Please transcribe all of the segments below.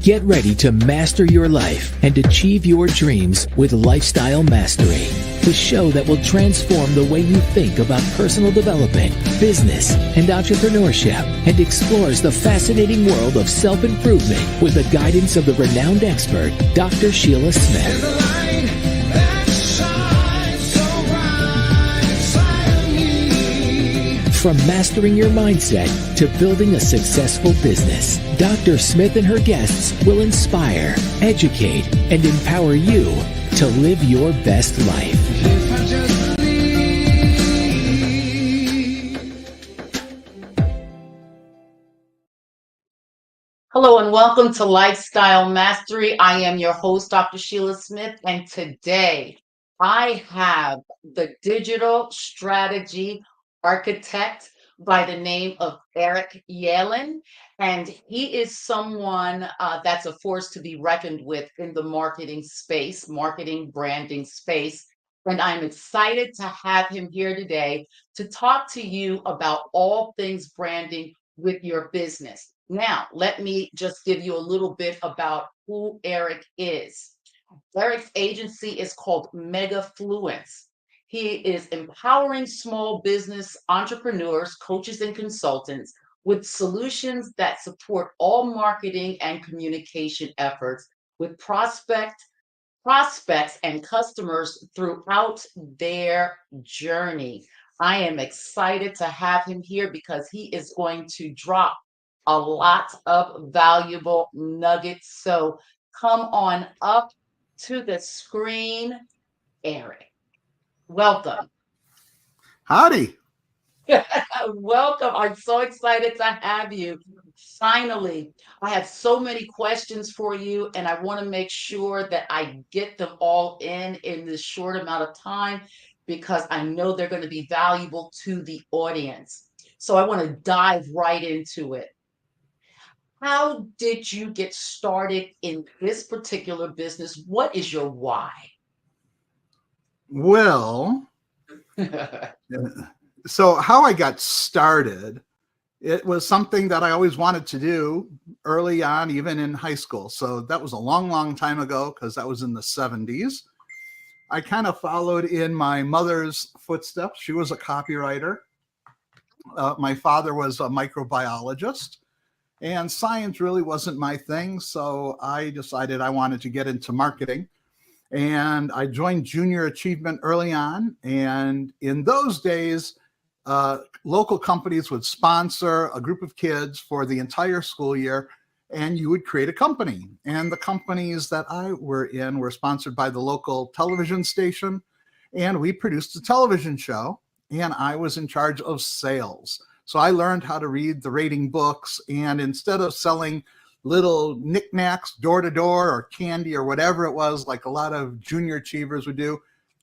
Get ready to master your life and achieve your dreams with Lifestyle Mastery, the show that will transform the way you think about personal development, business, and entrepreneurship, and explores the fascinating world of self-improvement with the guidance of the renowned expert, Dr. Sheila Smith. From mastering your mindset to building a successful business, Dr. Smith and her guests will inspire, educate, and empower you to live your best life. Hello and welcome to Lifestyle Mastery. I am your host, Dr. Sheila Smith, and today I have the digital strategy architect by the name of Eric Yaillen, and he is someone that's a force to be reckoned with in the marketing space, marketing branding space. And I'm excited to have him here today to talk to you about all things branding with your business. Now, let me just give you a little bit about who Eric is. Eric's agency is called Megafluence. He is empowering small business entrepreneurs, coaches, and consultants with solutions that support all marketing and communication efforts with prospects and customers throughout their journey. I am excited to have him here because he is going to drop a lot of valuable nuggets. So come on up to the screen, Eric. Welcome. Howdy. Welcome. I'm so excited to have you. Finally, I have so many questions for you, and I want to make sure that I get them all in this short amount of time because I know they're going to be valuable to the audience. So I want to dive right into it. How did you get started in this particular business? What is your why? Well, so how I got started, it was something that I always wanted to do early on, even in high school. So that was a long, long time ago because that was in the 70s. I kind of followed in my mother's footsteps. She was a copywriter. My father was a microbiologist, and science really wasn't my thing. So I decided I wanted to get into marketing. And I joined Junior Achievement early on. And in those days, local companies would sponsor a group of kids for the entire school year, and you would create a company. And the companies that I were in were sponsored by the local television station. And we produced a television show, and I was in charge of sales. So I learned how to read the rating books. And instead of selling little knickknacks door to door or candy or whatever it was, like a lot of junior achievers would do,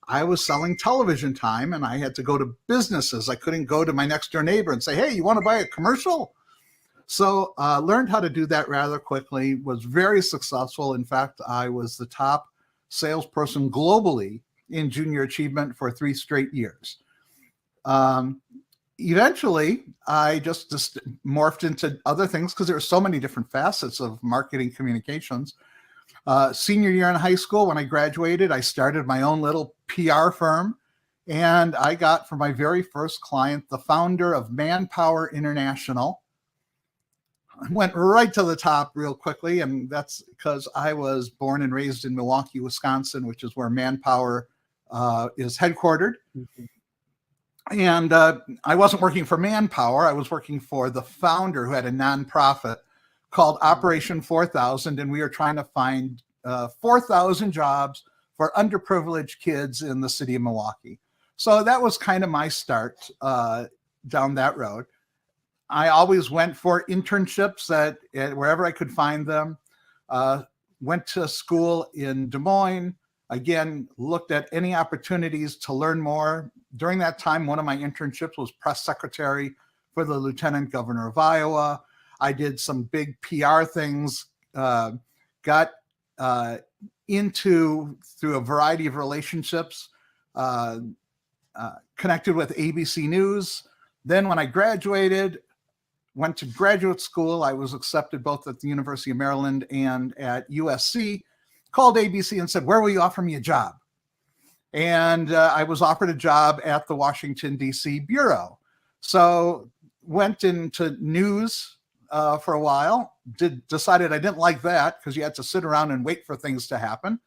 I was selling television time, and I had to go to businesses. I couldn't go to my next door neighbor and say, hey, you want to buy a commercial? So learned how to do that rather quickly, was very successful. In fact, I was the top salesperson globally in Junior Achievement for 3 straight years. Eventually, I just morphed into other things because there were so many different facets of marketing communications. Senior year in high school, when I graduated, I started my own little PR firm, and I got for my very first client the founder of Manpower International. I went right to the top real quickly, and that's because I was born and raised in Milwaukee, Wisconsin, which is where Manpower is headquartered. Mm-hmm. And I wasn't working for Manpower. I was working for the founder who had a nonprofit called Operation 4000, and we were trying to find 4,000 jobs for underprivileged kids in the city of Milwaukee. So that was kind of my start down that road. I always went for internships at wherever I could find them. Went to school in Des Moines. Again, looked at any opportunities to learn more. During that time, one of my internships was press secretary for the Lieutenant Governor of Iowa. I did some big PR things, got into, through a variety of relationships, connected with ABC News. Then when I graduated, went to graduate school. I was accepted both at the University of Maryland and at USC. Called ABC and said, "Where will you offer me a job?" And I was offered a job at the Washington, D.C. Bureau. So went into news for a while, decided I didn't like that because you had to sit around and wait for things to happen.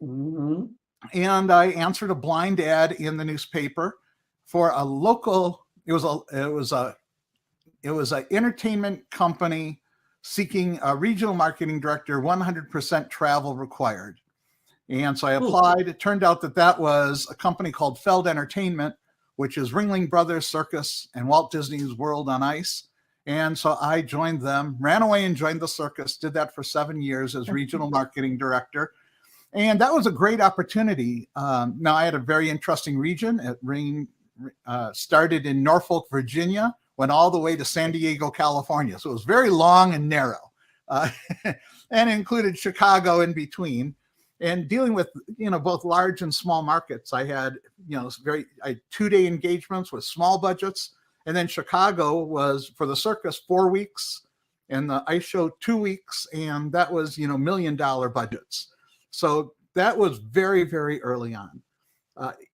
Mhm. And I answered a blind ad in the newspaper for a local, it was an entertainment company seeking a regional marketing director, 100% travel required. And so I applied. It turned out that was a company called Feld Entertainment, which is Ringling Brothers Circus and Walt Disney's World on Ice. And so I joined them, ran away and joined the circus, did that for 7 years as regional marketing director. And that was a great opportunity. Now, I had a very interesting region. It started in Norfolk, Virginia, went all the way to San Diego, California. So it was very long and narrow, and included Chicago in between. And dealing with, both large and small markets, I had, I had 2-day engagements with small budgets. And then Chicago was, for the circus, 4 weeks, and the ice show 2 weeks. And that was, $1 million budgets. So that was very, very early on.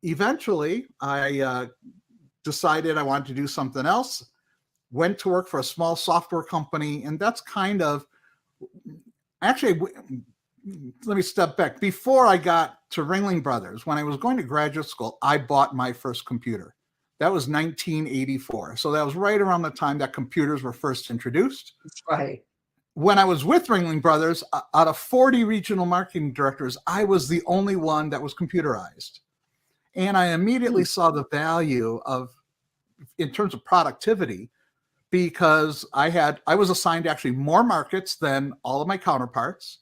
Eventually, I decided I wanted to do something else, went to work for a small software company. And that's kind of, actually, let me step back. Before I got to Ringling Brothers, when I was going to graduate school, I bought my first computer. That was 1984. So that was right around the time that computers were first introduced. That's right. When I was with Ringling Brothers, out of 40 regional marketing directors, I was the only one that was computerized. And I immediately saw the value in terms of productivity, because I was assigned actually more markets than all of my counterparts,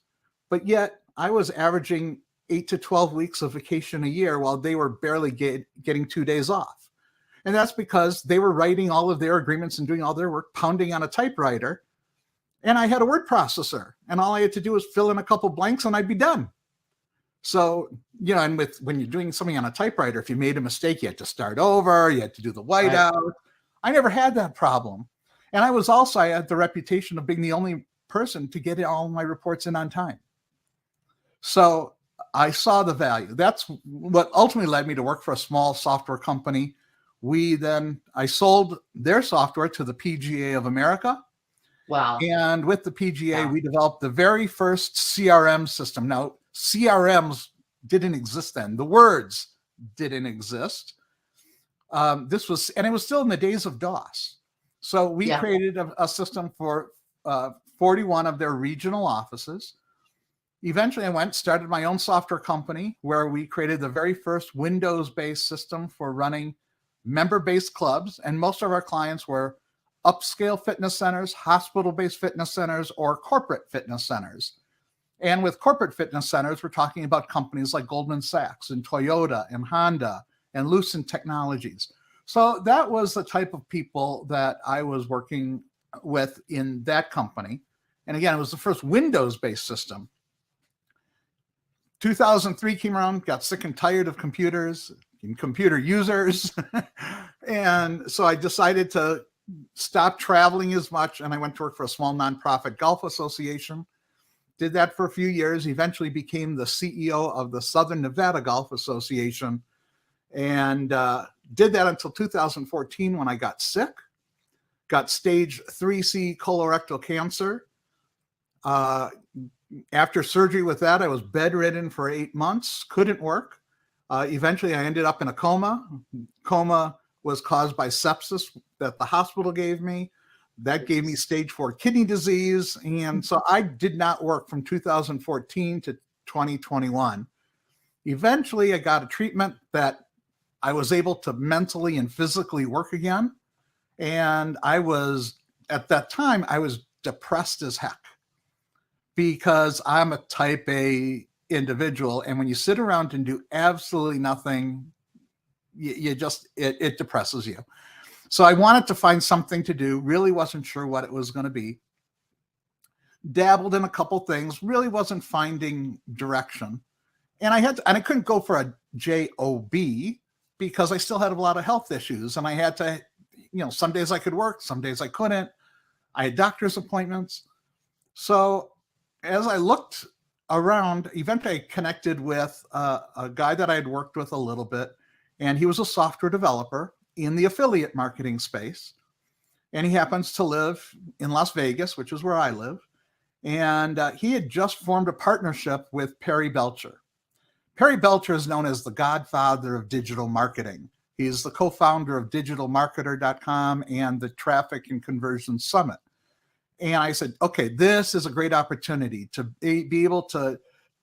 but yet I was averaging 8 to 12 weeks of vacation a year while they were barely getting 2 days off. And that's because they were writing all of their agreements and doing all their work, pounding on a typewriter. And I had a word processor, and all I had to do was fill in a couple blanks and I'd be done. So, and when you're doing something on a typewriter, if you made a mistake, you had to start over, you had to do the whiteout. Right. I never had that problem. And I had the reputation of being the only person to get all my reports in on time. So I saw the value. That's what ultimately led me to work for a small software company. I sold their software to the PGA of America. Wow. And with the PGA, we developed the very first CRM system. Now, CRMs didn't exist then. The words didn't exist. And it was still in the days of DOS. So we created a system for 41 of their regional offices. Eventually, I started my own software company where we created the very first Windows-based system for running member-based clubs. And most of our clients were upscale fitness centers, hospital-based fitness centers, or corporate fitness centers. And with corporate fitness centers, we're talking about companies like Goldman Sachs and Toyota and Honda and Lucent Technologies. So that was the type of people that I was working with in that company. And again, it was the first Windows-based system. 2003 came around, got sick and tired of computers and computer users. And so I decided to stop traveling as much, and I went to work for a small nonprofit golf association. Did that for a few years, eventually became the CEO of the Southern Nevada Golf Association, and did that until 2014 when I got sick, got stage 3C colorectal cancer. After surgery with that, I was bedridden for 8 months, couldn't work. Eventually, I ended up in a coma. Coma was caused by sepsis that the hospital gave me. That gave me stage 4 kidney disease. And so I did not work from 2014 to 2021. Eventually, I got a treatment that I was able to mentally and physically work again. And at that time, I was depressed as heck because I'm a type A individual. And when you sit around and do absolutely nothing, it depresses you. So I wanted to find something to do, really wasn't sure what it was going to be. Dabbled in a couple things, really wasn't finding direction. And I couldn't go for a job because I still had a lot of health issues. And I had to, some days I could work, some days I couldn't. I had doctor's appointments. So as I looked around, eventually I connected with a guy that I had worked with a little bit, and he was a software developer in the affiliate marketing space. And he happens to live in Las Vegas, which is where I live. And he had just formed a partnership with Perry Belcher. Perry Belcher is known as the godfather of digital marketing. He's the co-founder of digitalmarketer.com and the Traffic and Conversion Summit. And I said, okay, this is a great opportunity to be able to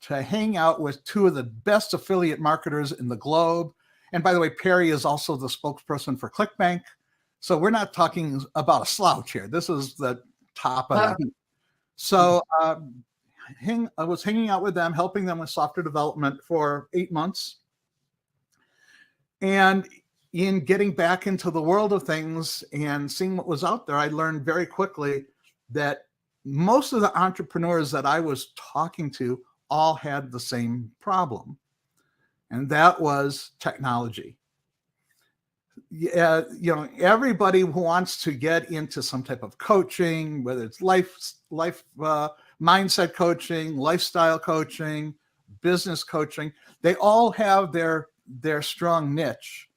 hang out with two of the best affiliate marketers in the globe. And by the way, Perry is also the spokesperson for ClickBank. So we're not talking about a slouch here. This is the top of the heap. So I was hanging out with them, helping them with software development for 8 months. And in getting back into the world of things and seeing what was out there, I learned very quickly that most of the entrepreneurs that I was talking to all had the same problem. And that was technology. Yeah, everybody who wants to get into some type of coaching, whether it's life mindset coaching, lifestyle coaching, business coaching, they all have their strong niche.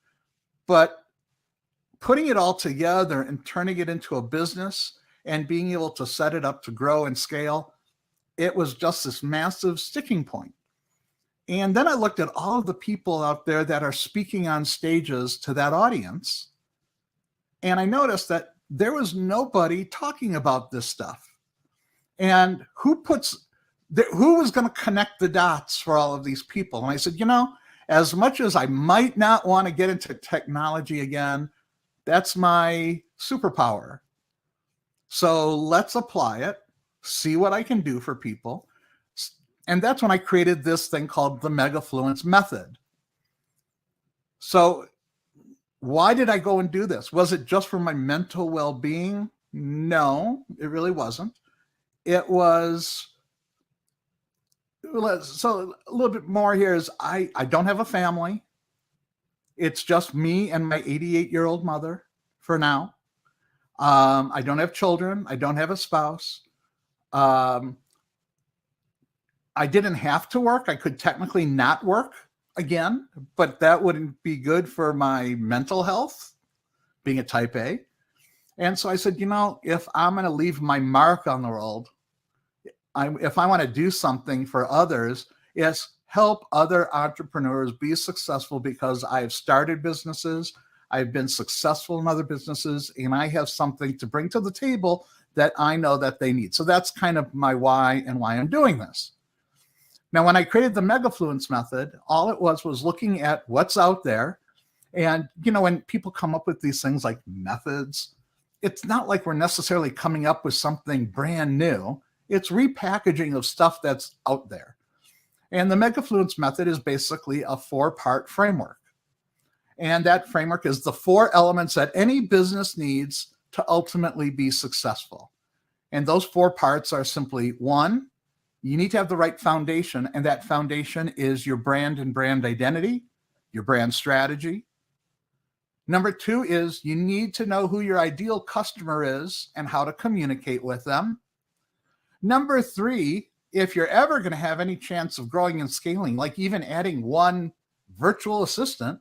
But putting it all together and turning it into a business and being able to set it up to grow and scale, it was just this massive sticking point. And then I looked at all of the people out there that are speaking on stages to that audience. And I noticed that there was nobody talking about this stuff. And who was going to connect the dots for all of these people? And I said, as much as I might not want to get into technology again, that's my superpower. So let's apply it, see what I can do for people. And that's when I created this thing called the Megafluence Method. So why did I go and do this? Was it just for my mental well-being? No, it really wasn't. It was, so a little bit more here is I don't have a family. It's just me and my 88-year-old mother for now. I don't have children. I don't have a spouse. I didn't have to work. I could technically not work again, but that wouldn't be good for my mental health, being a type A. And so I said, if I'm going to leave my mark on the world, if I want to do something for others, it's help other entrepreneurs be successful, because I've started businesses, I've been successful in other businesses, and I have something to bring to the table that I know that they need. So that's kind of my why and why I'm doing this. Now, when I created the Megafluence Method, all it was looking at what's out there. And, when people come up with these things like methods, it's not like we're necessarily coming up with something brand new. It's repackaging of stuff that's out there. And the Megafluence Method is basically a 4-part framework. And that framework is the 4 elements that any business needs to ultimately be successful. And those 4 parts are simply: 1, you need to have the right foundation, and that foundation is your brand and brand identity, your brand strategy. Number 2 is you need to know who your ideal customer is and how to communicate with them. Number 3, if you're ever going to have any chance of growing and scaling, like even adding one virtual assistant,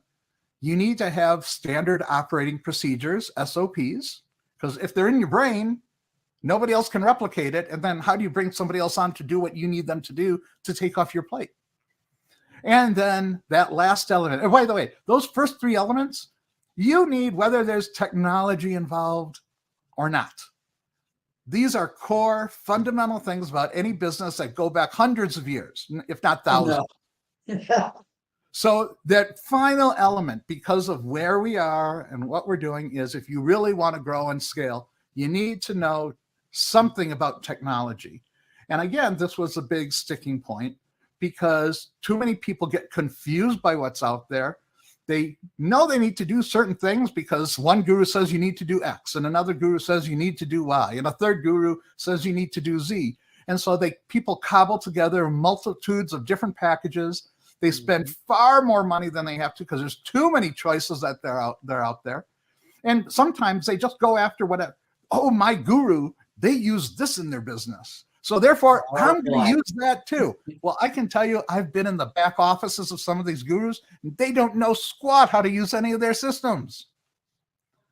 you need to have standard operating procedures, SOPs, because if they're in your brain, nobody else can replicate it. And then how do you bring somebody else on to do what you need them to do to take off your plate? And then that last element, and by the way, those first 3 elements, you need whether there's technology involved or not. These are core fundamental things about any business that go back hundreds of years, if not thousands. Yeah. So that final element, because of where we are and what we're doing, is if you really want to grow and scale, you need to know something about technology. And again, this was a big sticking point, because too many people get confused by what's out there. They know they need to do certain things because one guru says you need to do X, and another guru says you need to do Y, and a third guru says you need to do Z. And so people cobble together multitudes of different packages. They spend far more money than they have to because there's too many choices that they're out there. And sometimes they just go after whatever. oh, my guru, they use this in their business. So therefore, I'm going to use that too. Well, I can tell you, I've been in the back offices of some of these gurus, and they don't know squat how to use any of their systems.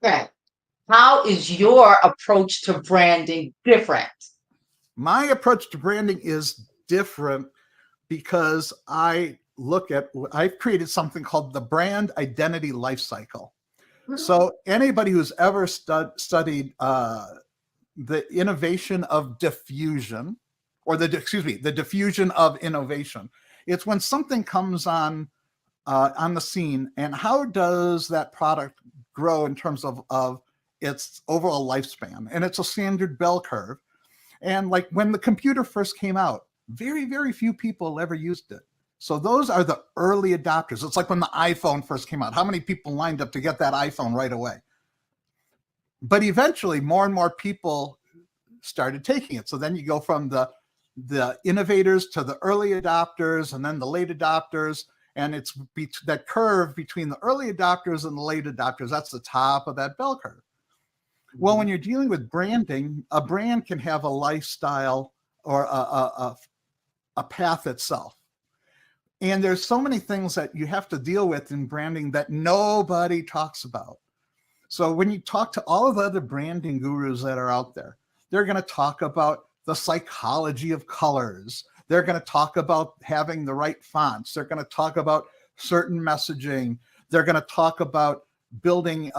Okay. How is your approach to branding different? My approach to branding is different because I've created something called the brand identity life cycle. So anybody who's ever studied the innovation of diffusion, or the diffusion of innovation, it's when something comes on the scene, and how does that product grow in terms of its overall lifespan. And it's a standard bell curve. And like when the computer first came out, very, very few people ever used it. So those are the early adopters. It's like when the iPhone first came out. How many people lined up to get that iPhone right away? But eventually, more and more people started taking it. So then you go from the innovators to the early adopters, and then the late adopters. And it's that curve between the early adopters and the late adopters. That's the top of that bell curve. Well, when you're dealing with branding, a brand can have a lifestyle or a path itself. And there's so many things that you have to deal with in branding that nobody talks about. So when you talk to all of the other branding gurus that are out there, they're going to talk about the psychology of colors. They're going to talk about having the right fonts. They're going to talk about certain messaging. They're going to talk about building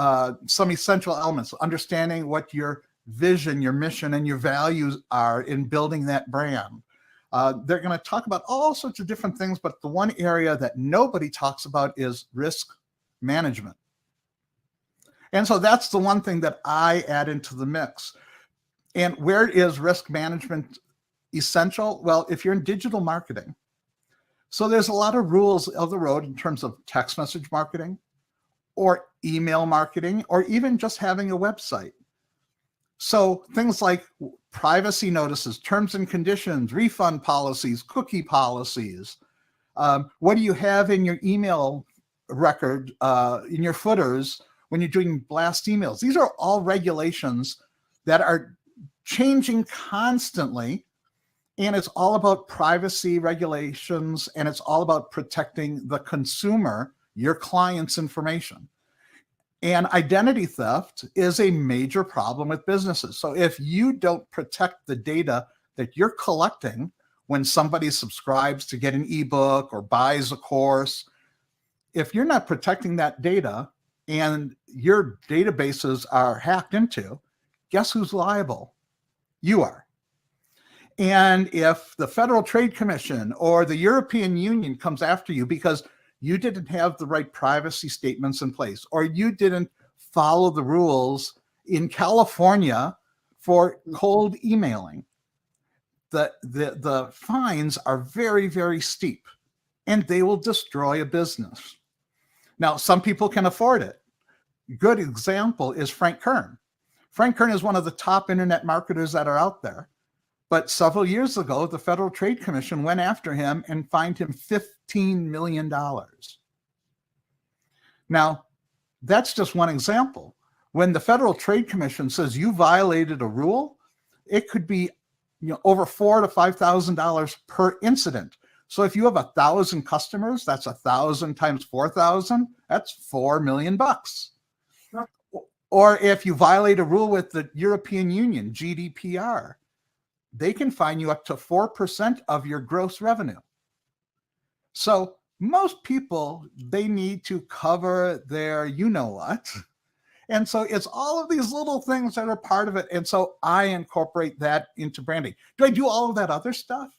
some essential elements, understanding what your vision, your mission, and your values are in building that brand. They're going to talk about all sorts of different things, but the one area that nobody talks about is risk management. And so that's the one thing that I add into the mix. And where is risk management essential? Well, if you're in digital marketing, so there's a lot of rules of the road in terms of text message marketing or email marketing, or even just having a website. So things like privacy notices, terms and conditions, refund policies, cookie policies. What do you have in your email record, in your footers when you're doing blast emails? These are all regulations that are changing constantly. And it's all about privacy regulations, and it's all about protecting the consumer, your client's information. And identity theft is a major problem with businesses. So if you don't protect the data that you're collecting when somebody subscribes to get an ebook or buys a course, if you're not protecting that data and your databases are hacked into, guess who's liable? You are. And if the Federal Trade Commission or the European Union comes after you because you didn't have the right privacy statements in place, or you didn't follow the rules in California for cold emailing, the fines are very, very steep, and they will destroy a business. Now, some people can afford it. Good example is Frank Kern. Frank Kern is one of the top internet marketers that are out there. But several years ago, the Federal Trade Commission went after him and fined him $15 million. Now, that's just one example. When the Federal Trade Commission says you violated a rule, it could be over $4,000 to $5,000 per incident. So if you have 1,000 customers, that's 1,000 times 4,000, that's $4 million. Or if you violate a rule with the European Union, GDPR, they can fine you up to 4% of your gross revenue. So most people, they need to cover their you-know-what. And so it's all of these little things that are part of it. And so I incorporate that into branding. Do I do all of that other stuff?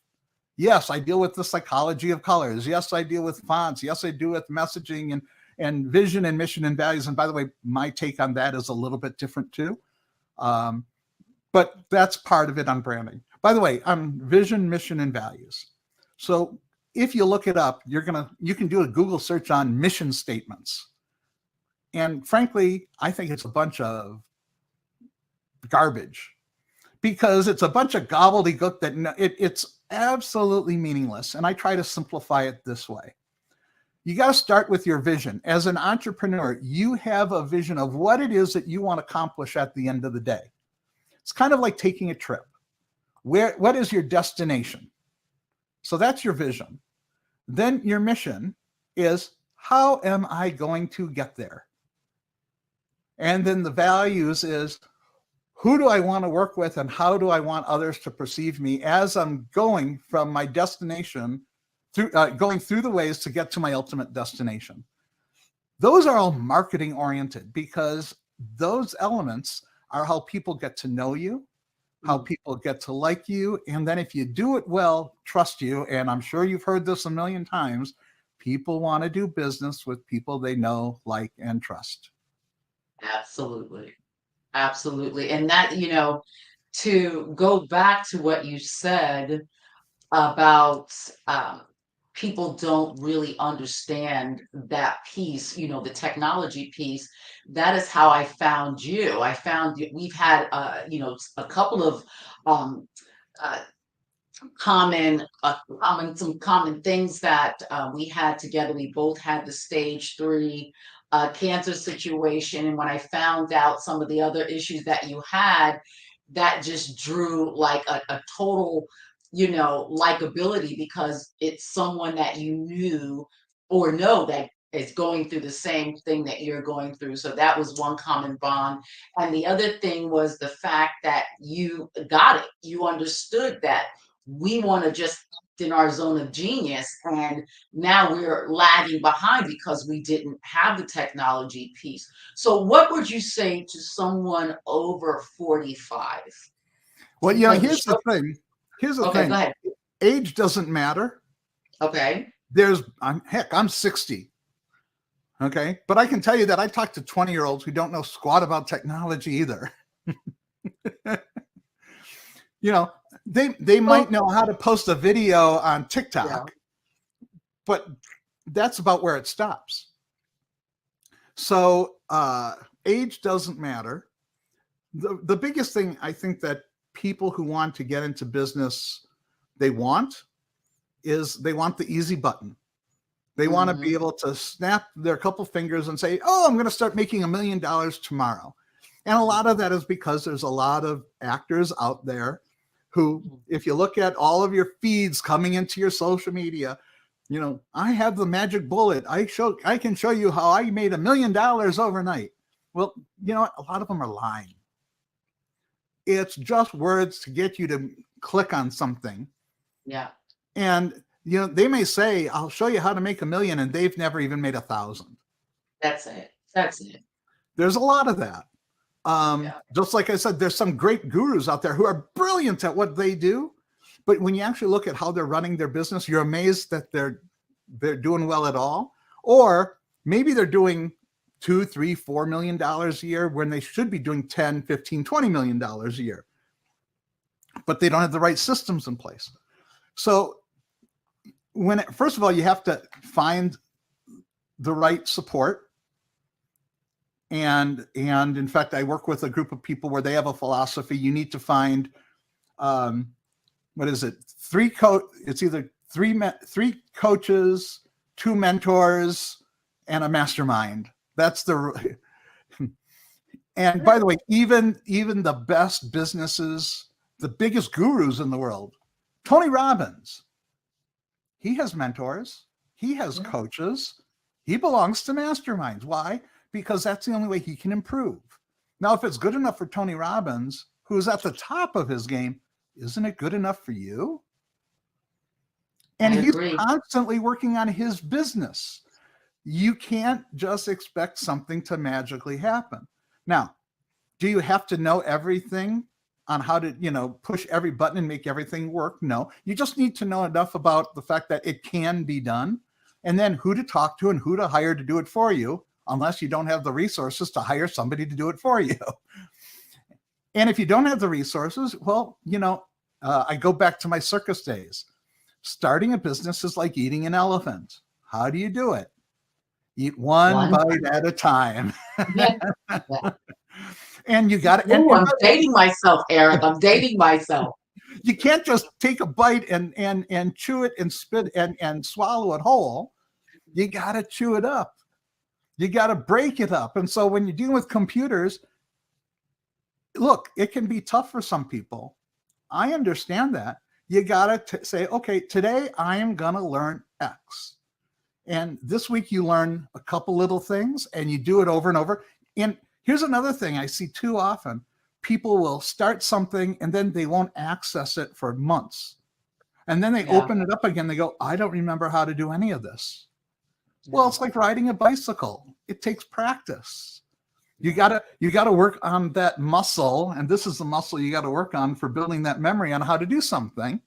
Yes, I deal with the psychology of colors. Yes, I deal with fonts. Yes, I do with messaging and vision and mission and values. And by the way, my take on that is a little bit different too. But that's part of it on branding. By the way, on vision, mission, and values. So if you look it up, you can do a Google search on mission statements. And frankly, I think it's a bunch of garbage, because it's a bunch of gobbledygook that it's absolutely meaningless. And I try to simplify it this way. You got to start with your vision. As an entrepreneur, you have a vision of what it is that you want to accomplish at the end of the day. It's kind of like taking a trip. What is your destination? So that's your vision. Then your mission is, how am I going to get there? And then the values is, who do I want to work with and how do I want others to perceive me as I'm going from my destination through going through the ways to get to my ultimate destination. Those are all marketing oriented because those elements are how people get to know you, how people get to like you. And then if you do it well, trust you. And I'm sure you've heard this a million times. People want to do business with people they know, like, and trust. Absolutely. Absolutely. And that, to go back to what you said about people don't really understand that piece, the technology piece. That is how I found you. I found you. We've had, a couple of uh, some common things that we had together. We both had the stage 3 cancer situation, and when I found out some of the other issues that you had, that just drew like a total, likability, because it's someone that you knew or know that is going through the same thing that you're going through. So that was one common bond. And the other thing was the fact that you got it. You understood that we want to just act in our zone of genius, and now we're lagging behind because we didn't have the technology piece. So what would you say to someone over 45? Well, Because here's the thing. Here's the okay, thing. go ahead. Age doesn't matter. Okay. I'm 60. Okay. But I can tell you that I talk to 20-year-olds who don't know squat about technology either. They might know how to post a video on TikTok, but that's about where it stops. So age doesn't matter. The biggest thing I think that people who want to get into business, they want the easy button. They want to be able to snap their couple fingers and say, oh, I'm going to start making $1 million tomorrow. And a lot of that is because there's a lot of actors out there who, if you look at all of your feeds coming into your social media, I have the magic bullet. I can show you how I made $1 million overnight. Well, a lot of them are lying. It's just words to get you to click on something. Yeah. And, they may say, I'll show you how to make $1 million, and they've never even made 1,000. That's it. There's a lot of that. Just like I said, there's some great gurus out there who are brilliant at what they do. But when you actually look at how they're running their business, you're amazed that they're doing well at all. Or maybe they're doing $2, $3, $4 million a year when they should be doing 10, 15, $20 million a year. But they don't have the right systems in place. So first of all, you have to find the right support. And in fact, I work with a group of people where they have a philosophy. You need to find, it's either three coaches, 2 mentors, and a mastermind. And by the way, even the best businesses, the biggest gurus in the world, Tony Robbins, he has mentors, he has coaches, he belongs to masterminds. Why? Because that's the only way he can improve. Now, if it's good enough for Tony Robbins, who's at the top of his game, isn't it good enough for you? And he's constantly working on his business. You can't just expect something to magically happen. Now, do you have to know everything on how to, push every button and make everything work? No, you just need to know enough about the fact that it can be done, and then who to talk to and who to hire to do it for you, unless you don't have the resources to hire somebody to do it for you. And if you don't have the resources, well, I go back to my circus days. Starting a business is like eating an elephant. How do you do it? Eat one bite at a time. Yeah. And you got to. I'm dating myself, Eric. I'm dating myself. You can't just take a bite and chew it and spit and swallow it whole. You got to chew it up. You got to break it up. And so when you're dealing with computers, look, it can be tough for some people. I understand that. You got to say, okay, today I am going to learn X. And this week you learn a couple little things and you do it over and over. And here's another thing I see too often. People will start something and then they won't access it for months. And then they open it up again. They go, I don't remember how to do any of this. Well, it's like riding a bicycle. It takes practice. You gotta work on that muscle. And this is the muscle you got to work on for building that memory on how to do something.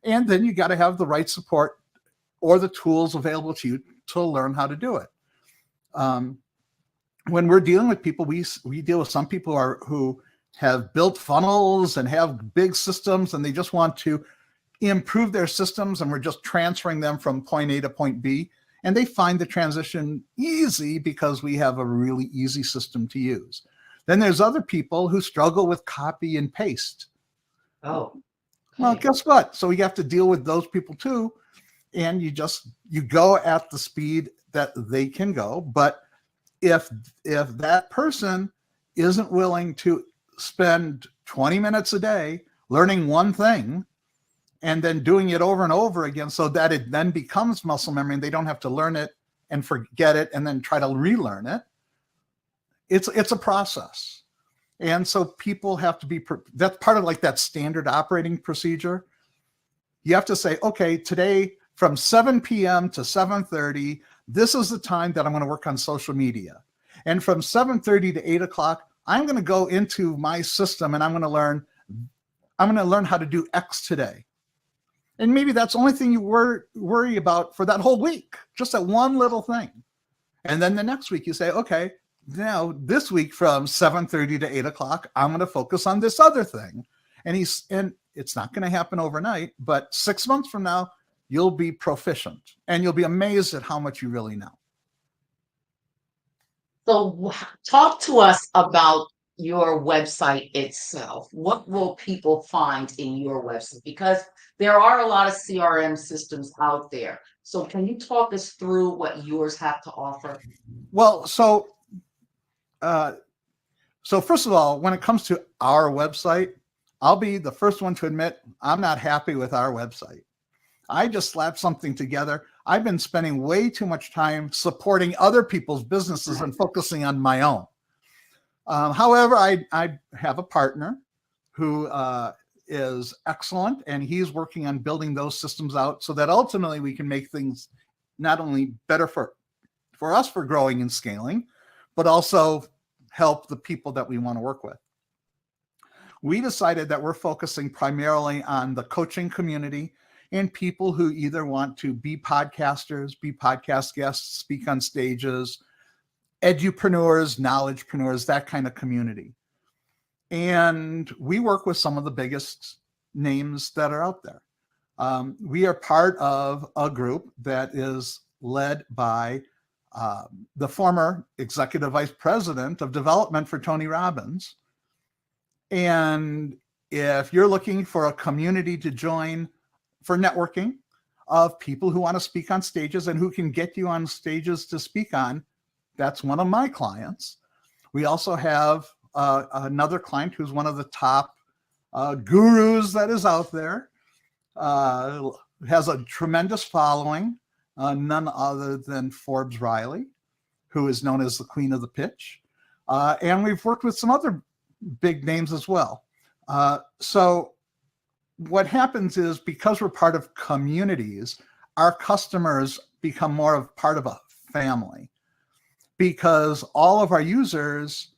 And then you got to have the right support or the tools available to you to learn how to do it. When we're dealing with people, we deal with some people who have built funnels and have big systems, and they just want to improve their systems, and we're just transferring them from point A to point B. And they find the transition easy because we have a really easy system to use. Then there's other people who struggle with copy and paste. Oh, okay. Well, guess what? So we have to deal with those people too. And you go at the speed that they can go. But if that person isn't willing to spend 20 minutes a day learning one thing and then doing it over and over again so that it then becomes muscle memory and they don't have to learn it and forget it and then try to relearn it, it's a process. And so people have to be, that's part of like that standard operating procedure. You have to say, okay, today from 7 p.m. to 7:30, this is the time that I'm going to work on social media. And from 7:30 to 8 o'clock, I'm going to go into my system and I'm going to learn how to do X today. And maybe that's the only thing you worry about for that whole week, just that one little thing. And then the next week you say, okay, now this week from 7:30 to 8 o'clock, I'm going to focus on this other thing. And it's not going to happen overnight, but 6 months from now, you'll be proficient and you'll be amazed at how much you really know. So talk to us about your website itself. What will people find in your website? Because there are a lot of CRM systems out there. So can you talk us through what yours have to offer? Well, so first of all, when it comes to our website, I'll be the first one to admit I'm not happy with our website. I just slapped something together. I've been spending way too much time supporting other people's businesses and focusing on my own. However, I have a partner who is excellent, and he's working on building those systems out so that ultimately we can make things not only better for us for growing and scaling, but also help the people that we want to work with. We decided that we're focusing primarily on the coaching community and people who either want to be podcasters, be podcast guests, speak on stages, edupreneurs, knowledgepreneurs, that kind of community. And we work with some of the biggest names that are out there. We are part of a group that is led by the former executive vice president of development for Tony Robbins. And if you're looking for a community to join for networking of people who want to speak on stages and who can get you on stages to speak on, that's one of my clients. We also have another client who's one of the top gurus that is out there, has a tremendous following, none other than Forbes Riley, who is known as the queen of the pitch. And we've worked with some other big names as well. So what happens is, because we're part of communities, our customers become more of part of a family, because all of our users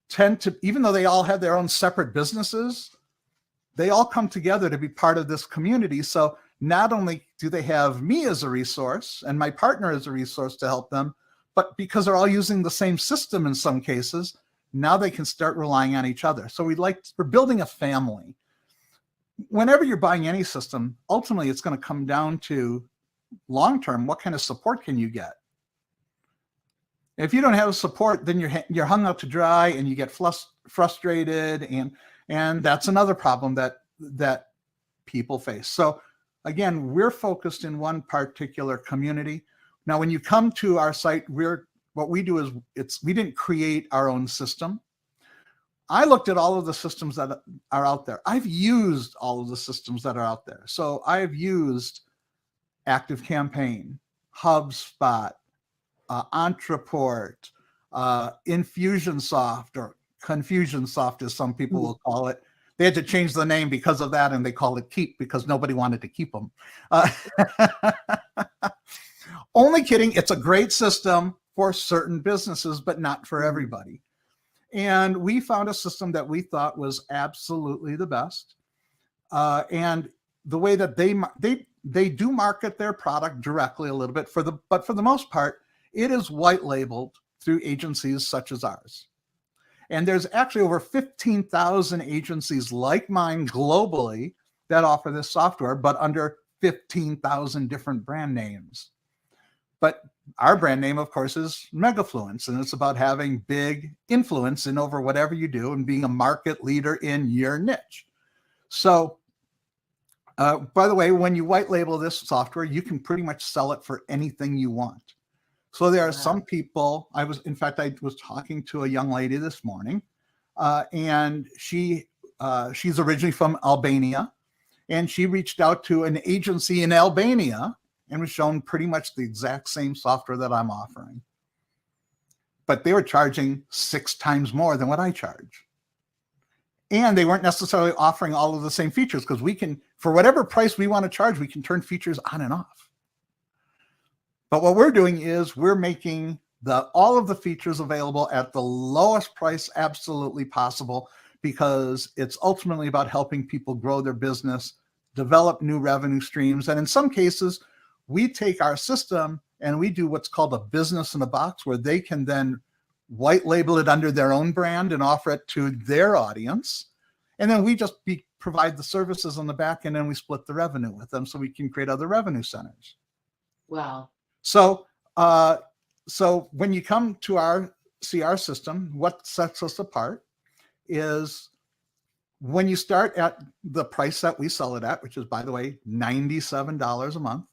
tend to, even though they all have their own separate businesses, they all come together to be part of this community. So not only do they have me as a resource and my partner as a resource to help them, but because they're all using the same system in some cases, now they can start relying on each other. So we're building a family. Whenever you're buying any system, ultimately it's going to come down to long-term, what kind of support can you get? If you don't have support, then you're hung out to dry and you get frustrated, and that's another problem that people face. So again, we're focused in one particular community. Now, when you come to our site, what we do is we didn't create our own system. I looked at all of the systems that are out there. I've used all of the systems that are out there. So I've used ActiveCampaign, HubSpot, Entreport, Infusionsoft, or Confusionsoft, as some people will call it. They had to change the name because of that, and they called it Keep because nobody wanted to keep them. Only kidding. It's a great system for certain businesses, but not for everybody. And we found a system that we thought was absolutely the best. And the way that they do market their product directly a little bit, but for the most part, it is white labeled through agencies such as ours. And there's actually over 15,000 agencies like mine globally that offer this software, but under 15,000 different brand names. But our brand name, of course, is Megafluence, and it's about having big influence in over whatever you do and being a market leader in your niche. So, by the way, when you white label this software, you can pretty much sell it for anything you want. So there are some people, I was talking to a young lady this morning, and she's originally from Albania, and she reached out to an agency in Albania and was shown pretty much the exact same software that I'm offering. But they were charging 6 times more than what I charge. And they weren't necessarily offering all of the same features, because we can, for whatever price we want to charge, we can turn features on and off. But what we're doing is we're making all of the features available at the lowest price absolutely possible, because it's ultimately about helping people grow their business, develop new revenue streams. And in some cases, we take our system and we do what's called a business in a box, where they can then white label it under their own brand and offer it to their audience. And then we just provide the services on the back end, and we split the revenue with them so we can create other revenue centers. Wow. So when you come to our CR system, what sets us apart is when you start at the price that we sell it at, which is, by the way, $97 a month,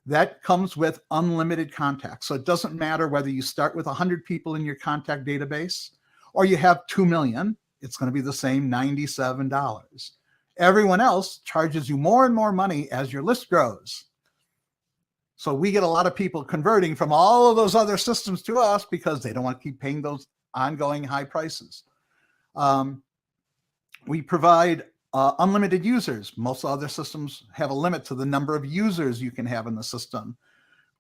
that comes with unlimited contacts. So it doesn't matter whether you start with 100 people in your contact database or you have 2 million, it's going to be the same $97. Everyone else charges you more and more money as your list grows. So we get a lot of people converting from all of those other systems to us because they don't want to keep paying those ongoing high prices. We provide unlimited users. Most other systems have a limit to the number of users you can have in the system.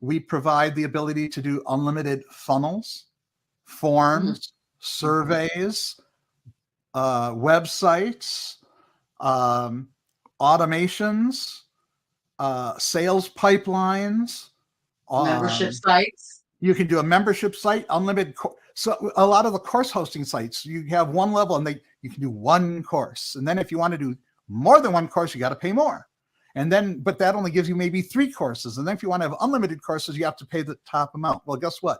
We provide the ability to do unlimited funnels, forms, surveys, websites, automations, sales pipelines, Membership sites. You can do a membership site, unlimited. So a lot of the course hosting sites, you have one level and you can do one course. And then if you want to do more than one course, you got to pay more. And then, but that only gives you maybe 3 courses. And then if you want to have unlimited courses, you have to pay the top amount. Well, guess what?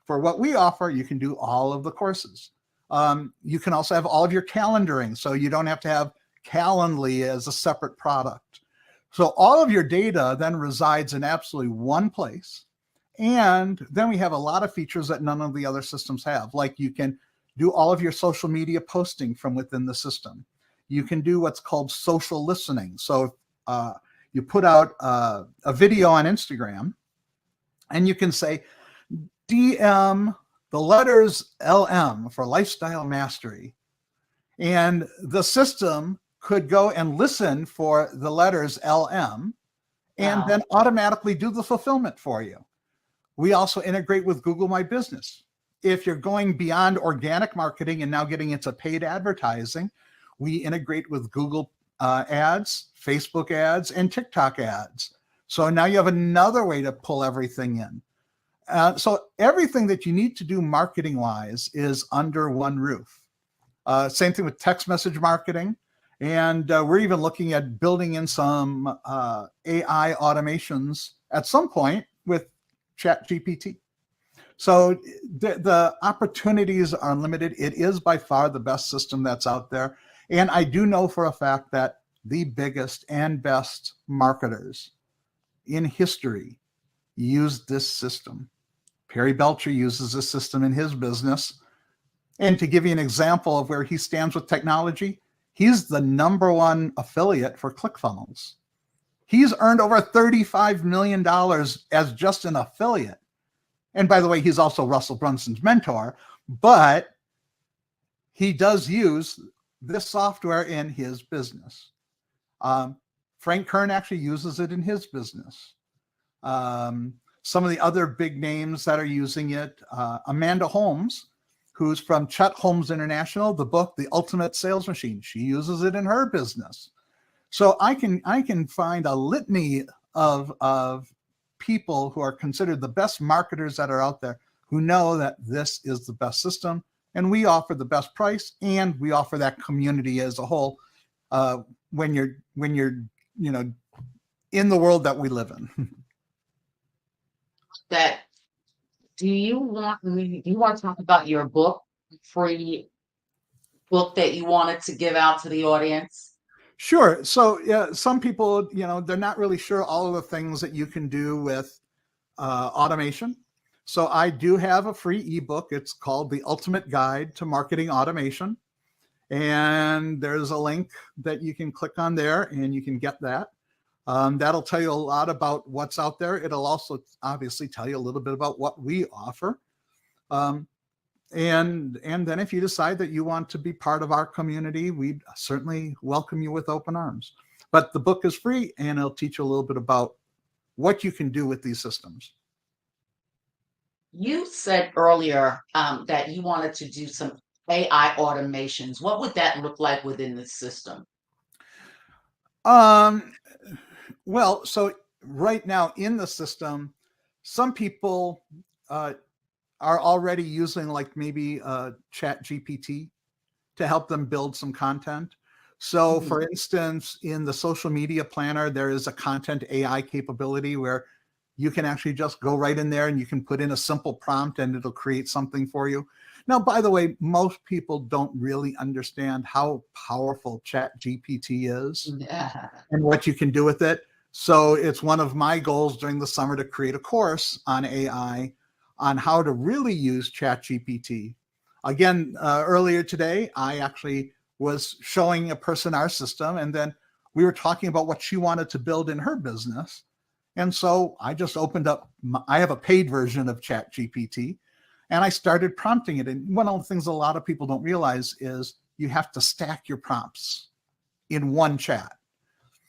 For what we offer, you can do all of the courses. You can also have all of your calendaring. So you don't have to have Calendly as a separate product. So all of your data then resides in absolutely one place. And then we have a lot of features that none of the other systems have. Like you can do all of your social media posting from within the system. You can do what's called social listening. So you put out a video on Instagram and you can say, DM the letters LM for Lifestyle Mastery. And the system could go and listen for the letters LM and then automatically do the fulfillment for you. We also integrate with Google My Business. If you're going beyond organic marketing and now getting into paid advertising, we integrate with Google ads, Facebook ads, and TikTok ads. So now you have another way to pull everything in. So everything that you need to do marketing-wise is under one roof. Same thing with text message marketing. And we're even looking at building in some AI automations at some point with ChatGPT. So the opportunities are unlimited. It is by far the best system that's out there. And I do know for a fact that the biggest and best marketers in history use this system. Perry Belcher uses this system in his business. And to give you an example of where he stands with technology, he's the #1 affiliate for ClickFunnels. He's earned over $35 million as just an affiliate. And by the way, he's also Russell Brunson's mentor, but he does use this software in his business. Frank Kern actually uses it in his business. Some of the other big names that are using it, Amanda Holmes, who's from Chet Holmes International, the book, The Ultimate Sales Machine. She uses it in her business. So I can find a litany of people who are considered the best marketers that are out there who know that this is the best system, and we offer the best price, and we offer that community as a whole when you're in the world that we live in. That do you want to talk about your book, free book that you wanted to give out to the audience? Sure. So yeah, some people, they're not really sure all of the things that you can do with automation. So I do have a free ebook. It's called The Ultimate Guide to Marketing Automation. And there's a link that you can click on there and you can get that. That'll tell you a lot about what's out there. It'll also obviously tell you a little bit about what we offer. And then if you decide that you want to be part of our community, we'd certainly welcome you with open arms. But the book is free, and it'll teach you a little bit about what you can do with these systems. You said earlier that you wanted to do some AI automations. What would that look like within the system? Well, so right now in the system, some people are already using like maybe Chat GPT to help them build some content. So for instance, in the social media planner, there is a content AI capability where you can actually just go right in there and you can put in a simple prompt and it'll create something for you. Now, by the way, most people don't really understand how powerful Chat GPT is and what you can do with it. So it's one of my goals during the summer to create a course on AI, on how to really use ChatGPT. Again, earlier today, I actually was showing a person our system, and then we were talking about what she wanted to build in her business. And so I just opened up, I have a paid version of ChatGPT, and I started prompting it. And one of the things a lot of people don't realize is you have to stack your prompts in one chat.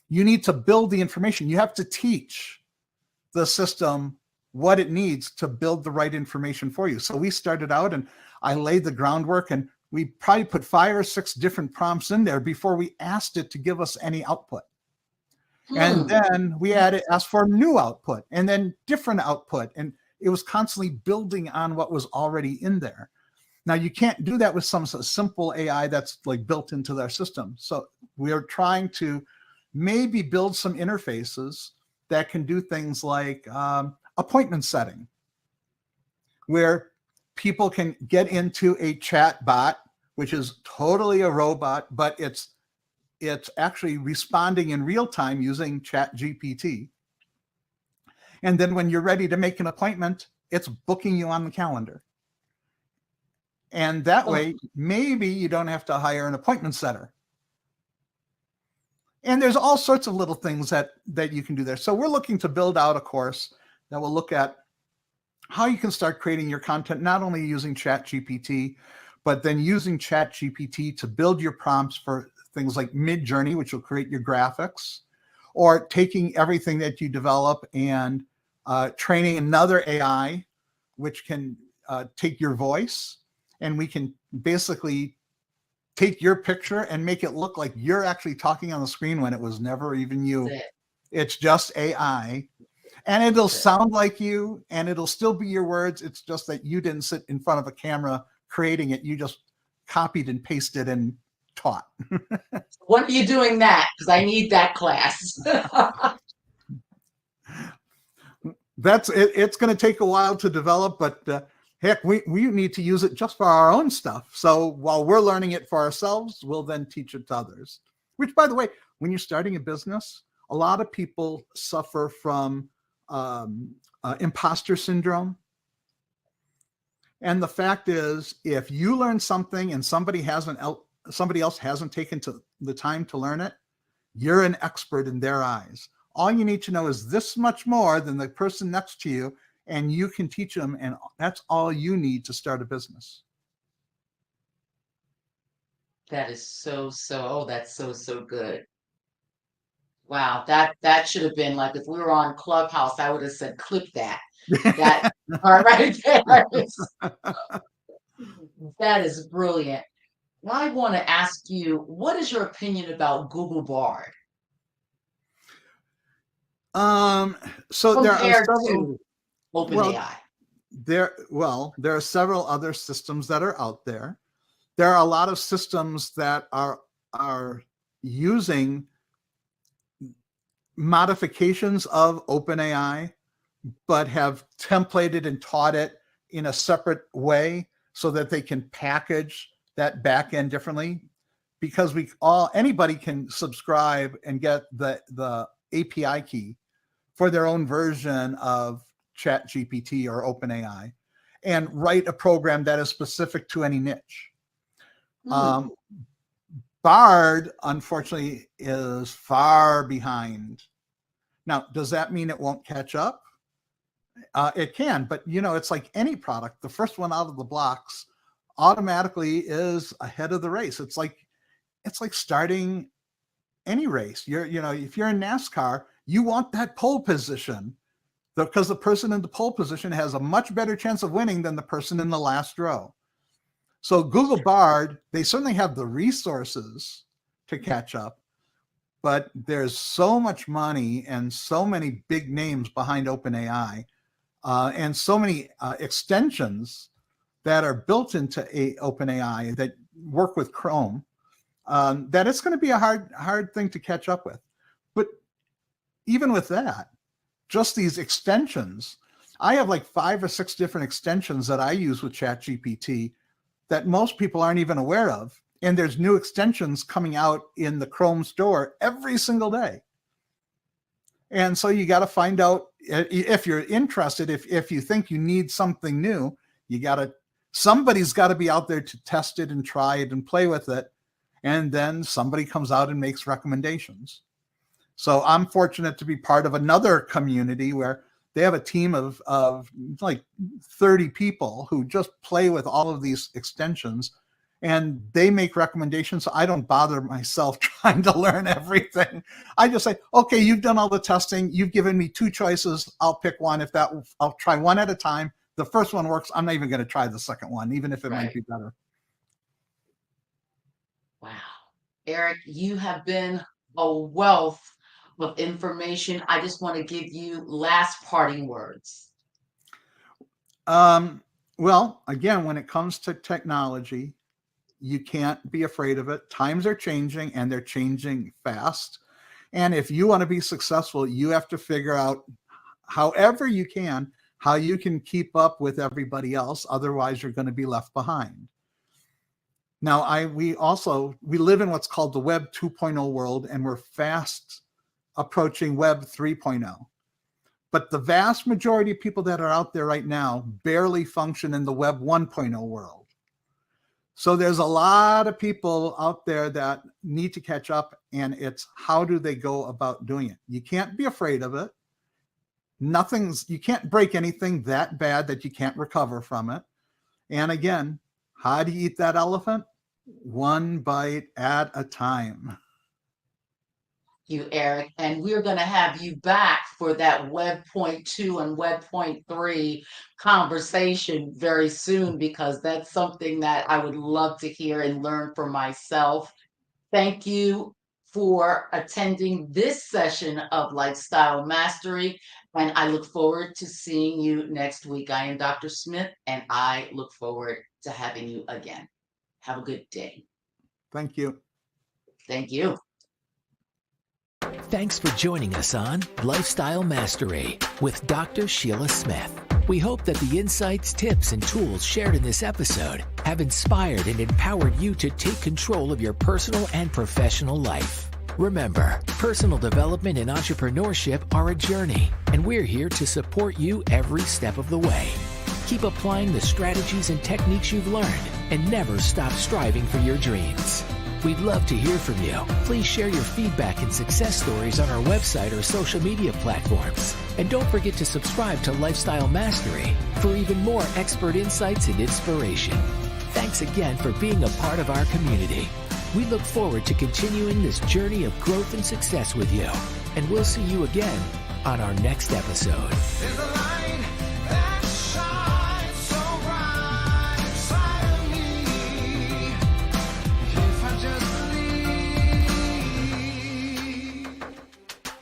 You need to build the information. You have to teach the system what it needs to build the right information for you. So we started out and I laid the groundwork, and we probably put 5 or 6 different prompts in there before we asked it to give us any output. And then we asked for new output and then different output. And it was constantly building on what was already in there. Now you can't do that with some simple AI that's like built into their system. So we are trying to maybe build some interfaces that can do things like appointment setting, where people can get into a chat bot, which is totally a robot, but it's actually responding in real time using Chat GPT. And then when you're ready to make an appointment, it's booking you on the calendar. And that way, maybe you don't have to hire an appointment setter. And there's all sorts of little things that you can do there. So we're looking to build out a course that will look at how you can start creating your content, not only using Chat GPT, but then using Chat GPT to build your prompts for things like Midjourney, which will create your graphics, or taking everything that you develop and training another AI, which can take your voice, and we can basically take your picture and make it look like you're actually talking on the screen when it was never even you. It's just AI. And it'll sound like you, and it'll still be your words. It's just that you didn't sit in front of a camera creating it. You just copied and pasted and taught. When are you doing that? Because I need that class. That's it. It's going to take a while to develop, but heck, we need to use it just for our own stuff. So while we're learning it for ourselves, we'll then teach it to others. Which, by the way, when you're starting a business, a lot of people suffer from imposter syndrome. And the fact is, if you learn something and somebody else hasn't taken the time to learn it, you're an expert in their eyes. All you need to know is this much more than the person next to you, and you can teach them, and that's all you need to start a business. That is that's so good. Wow, that should have been like, if we were on Clubhouse, I would have said, clip that. That part right there. That is brilliant. Now I want to ask you, what is your opinion about Google Bard So there are compared several, to OpenAI? there are several other systems that are out there. There are a lot of systems that are using modifications of OpenAI, but have templated and taught it in a separate way so that they can package that back end differently, because anybody can subscribe and get the API key for their own version of ChatGPT or OpenAI and write a program that is specific to any niche. Bard, unfortunately, is far behind. Now, does that mean it won't catch up? It can, but it's like any product. The first one out of the blocks automatically is ahead of the race. It's like starting any race. If you're in NASCAR, you want that pole position, because the person in the pole position has a much better chance of winning than the person in the last row. So Google Bard, they certainly have the resources to catch up, but there's so much money and so many big names behind OpenAI, and so many extensions that are built into OpenAI that work with Chrome, that it's going to be a hard thing to catch up with. But even with that, just these extensions, I have like 5 or 6 different extensions that I use with ChatGPT that most people aren't even aware of. And there's new extensions coming out in the Chrome store every single day. And so you got to find out, if you're interested, if you think you need something new, somebody's got to be out there to test it and try it and play with it. And then somebody comes out and makes recommendations. So I'm fortunate to be part of another community where they have a team of like 30 people who just play with all of these extensions, and they make recommendations. So I don't bother myself trying to learn everything. I just say, okay, you've done all the testing. You've given me 2 choices. I'll pick one. I'll try one at a time. The first one works, I'm not even going to try the second one, even if it might be better. Wow. Eric, you have been a wealth of information. I just want to give you last parting words. Well, again, when it comes to technology, you can't be afraid of it. Times are changing, and they're changing fast. And if you want to be successful, you have to figure out, however you can, how you can keep up with everybody else. Otherwise, you're going to be left behind. Now, we live in what's called the Web 2.0 world, and we're fast approaching Web 3.0. But the vast majority of people that are out there right now barely function in the Web 1.0 world. So there's a lot of people out there that need to catch up, and it's how do they go about doing it? You can't be afraid of it. You can't break anything that bad that you can't recover from it. And again, how do you eat that elephant? One bite at a time. You, Eric, and we're going to have you back for that Web 0.2 and Web 0.3 conversation very soon, because that's something that I would love to hear and learn for myself. Thank you for attending this session of Lifestyle Mastery, and I look forward to seeing you next week. I am Dr. Smith, and I look forward to having you again. Have a good day. Thank you. Thank you. Thanks for joining us on Lifestyle Mastery with Dr. Sheila Smith. We hope that the insights, tips, and tools shared in this episode have inspired and empowered you to take control of your personal and professional life. Remember, personal development and entrepreneurship are a journey, and we're here to support you every step of the way. Keep applying the strategies and techniques you've learned and never stop striving for your dreams. We'd love to hear from you. Please share your feedback and success stories on our website or social media platforms. And don't forget to subscribe to Lifestyle Mastery for even more expert insights and inspiration. Thanks again for being a part of our community. We look forward to continuing this journey of growth and success with you. And we'll see you again on our next episode.